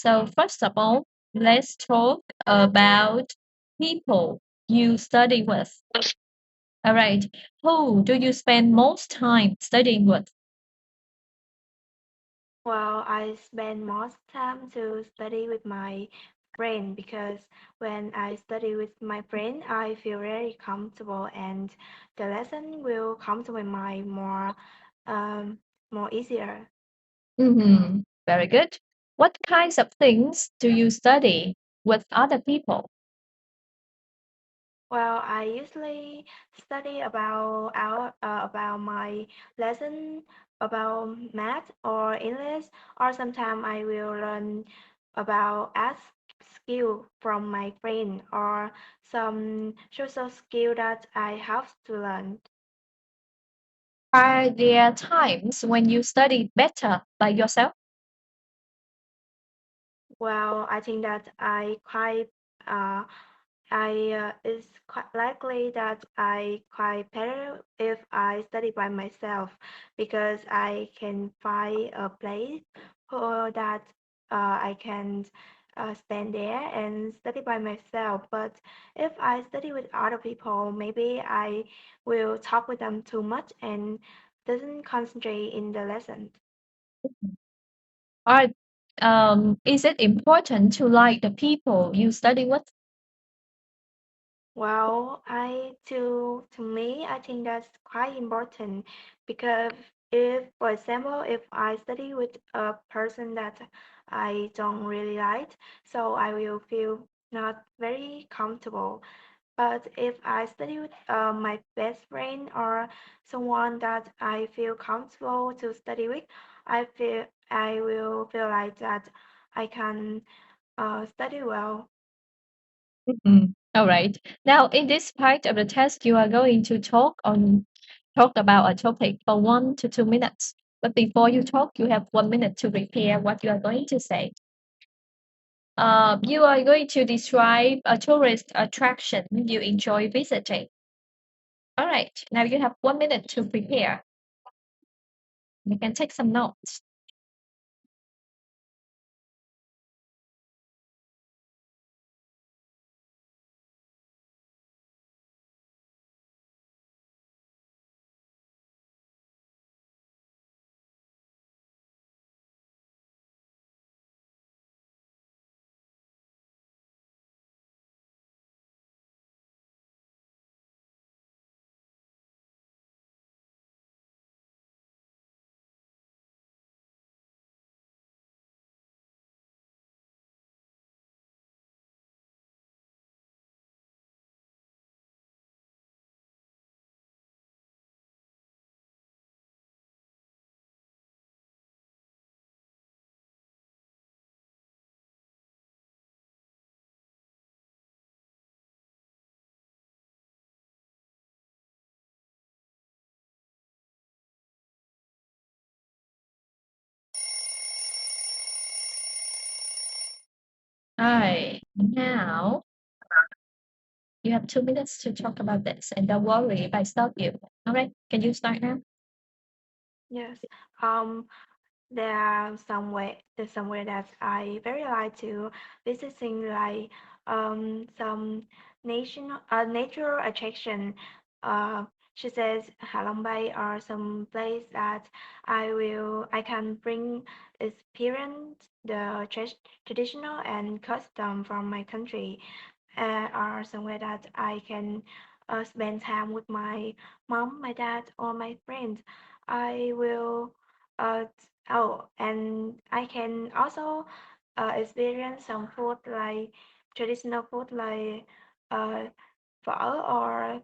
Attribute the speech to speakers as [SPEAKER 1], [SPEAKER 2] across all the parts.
[SPEAKER 1] So first of all, let's talk about people you study with. All right. Who do you spend most time studying with?
[SPEAKER 2] Well, I spend most time to study with my friend because when I study with my friend, I feel very comfortable and the lesson will come to my mind um, more easier.
[SPEAKER 1] Mm-hmm. Very good. What kinds of things do you study with other people?
[SPEAKER 2] Well, I usually study about my lesson about math or English, or sometimes I will learn about art skill from my friend or some social skill that I have to learn.
[SPEAKER 1] Are there times when you study better by yourself?
[SPEAKER 2] Well, I think that uh, it's quite likely that I quite better if I study by myself because I can find a place or that I can stand there and study by myself. But if I study with other people, maybe I will talk with them too much and doesn't concentrate in the lesson.
[SPEAKER 1] Are is it important to like the people you study with?
[SPEAKER 2] Well, to me, I think that's quite important because if, for example, if I study with a person that I don't really like, so I will feel not very comfortable. But if I study with my best friend or someone that I feel comfortable to study with, I will feel like that I can study well.
[SPEAKER 1] Mhm. All right. Now, in this part of the test, you are going to talk about a topic for 1 to 2 minutes. But before you talk, you have 1 minute to prepare what you are going to say. You are going to describe a tourist attraction you enjoy visiting. All right. Now you have 1 minute to prepare. You can take some notes. All right. Now you have 2 minutes to talk about this, and don't worry if I stop you. All right. Can you start now?
[SPEAKER 2] Yes. Um, there's somewhere that I very like to visiting like some natural attraction. Uh, she says Halong Bay are some place that I can bring experience the traditional and custom from my country are somewhere that I can spend time with my mom, my dad, or my friends. I will uh, Oh, and I can also experience some food like traditional food like uh, phở or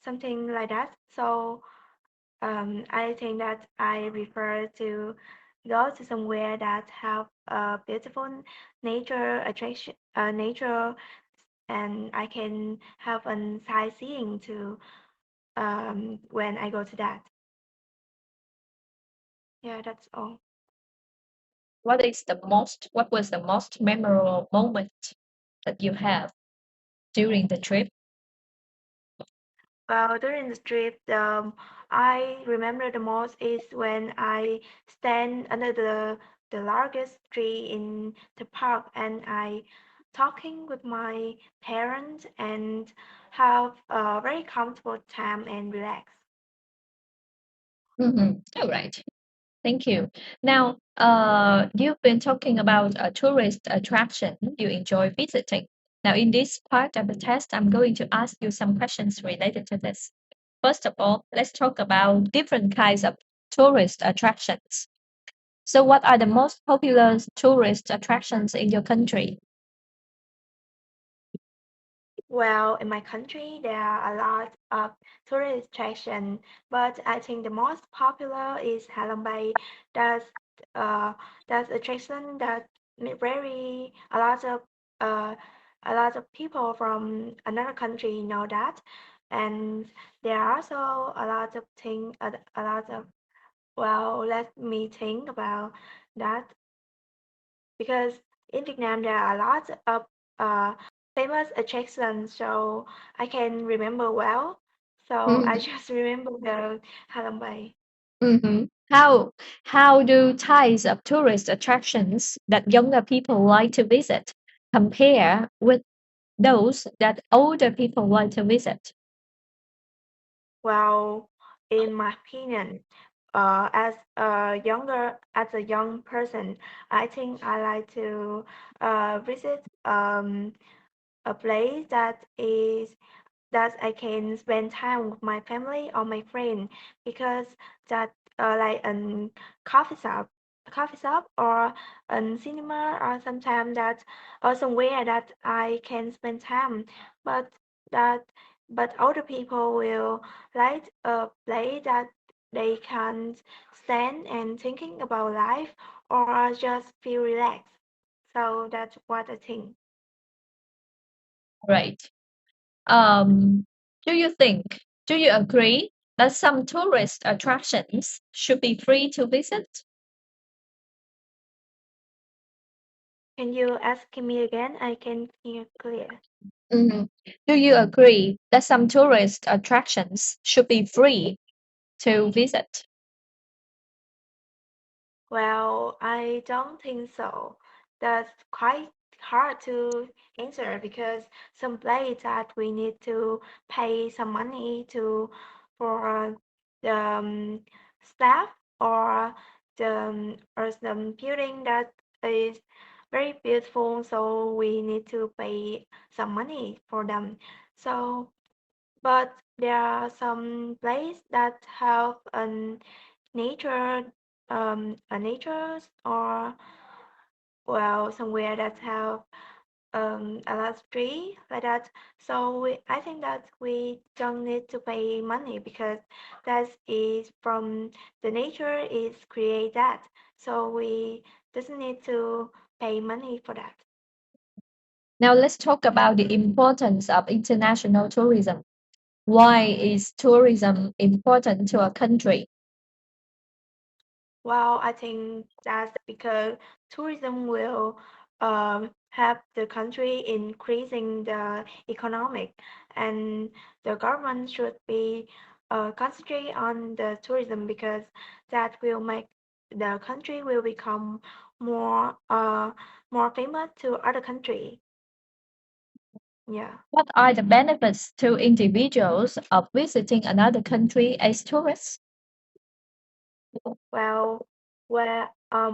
[SPEAKER 2] something like that. So I think that I prefer to go to somewhere that have a beautiful nature, and I can have a sightseeing too when I go to that. Yeah, that's all.
[SPEAKER 1] What was the most memorable moment that you have during the trip?
[SPEAKER 2] Well, during the trip, I remember the most is when I stand under the the largest tree in the park, and I talking with my parents and have a very comfortable time and relax.
[SPEAKER 1] All right. Thank you. Now, you've been talking about a tourist attraction you enjoy visiting. Now, in this part of the test, I'm going to ask you some questions related to this. First of all, let's talk about different kinds of tourist attractions. So, what are the most popular tourist attractions in your country?
[SPEAKER 2] Well, in my country, there are a lot of tourist attraction, but I think the most popular is Halong Bay. That's uh that's attraction that very uh a lot of people from another country know that, and there are also a lot of a lot of well, let me think about that because in Vietnam there are a lot of uh, famous attractions, so I can remember well. So I
[SPEAKER 1] Mhm.
[SPEAKER 2] just remember the Halong Bay.
[SPEAKER 1] Mhm. How do types of tourist attractions that younger people like to visit compare with those that older people like to visit?
[SPEAKER 2] Well, in my opinion, as a young person, I think I like to visit a place that I can spend time with my family or my friend because that like a coffee shop or a cinema or sometimes that or somewhere that I can spend time. But that but older people will like a place that they can stand and thinking about life or just feel relaxed. So that's what I think.
[SPEAKER 1] Right. Um, do you think, do you agree that some tourist attractions should be free to visit?
[SPEAKER 2] Can you ask me again? I can hear clear.
[SPEAKER 1] Mhm. Do you agree that some tourist attractions should be free to visit?
[SPEAKER 2] Well, I don't think so. That's quite hard to answer because some place that we need to pay some money to for the staff or or some building that is very beautiful, so we need to pay some money for them. So, but there are some place that have an nature a nature or well somewhere that have a lot of tree like that, so I think that we don't need to pay money because that is from the nature is create that, so we doesn't need to pay money for that.
[SPEAKER 1] Now let's talk about the importance of international tourism. Why is tourism important to a country?
[SPEAKER 2] Well, I think that's because tourism will help the country increasing the economic, and the government should be concentrate on the tourism because that will make the country will become more more famous to other country. Yeah.
[SPEAKER 1] What are the benefits to individuals of visiting another country as tourists?
[SPEAKER 2] Well,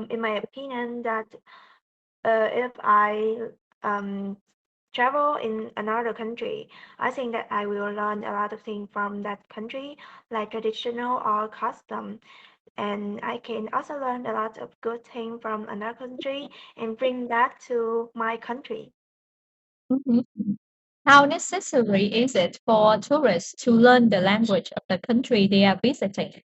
[SPEAKER 2] in my opinion, that if I um travel in another country, I think that I will learn a lot of things from that country, like traditional or custom. And I can also learn a lot of good things from another country and bring that to my country.
[SPEAKER 1] Mhm. How necessary is it for tourists to learn the language of the country they are visiting?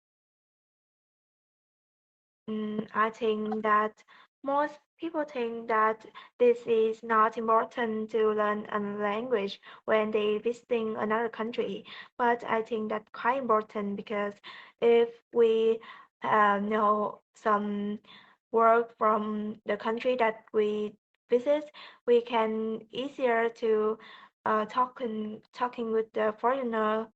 [SPEAKER 2] I think that most people think that this is not important to learn a language when they visiting another country, but I think that's quite important because if we know some word from the country that we visit, we can easier to talking with the foreigner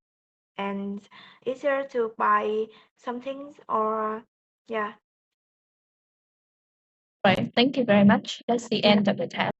[SPEAKER 2] and easier to buy some things or yeah.
[SPEAKER 1] Right. Thank you very much. That's the
[SPEAKER 2] Yeah.
[SPEAKER 1] end of the test.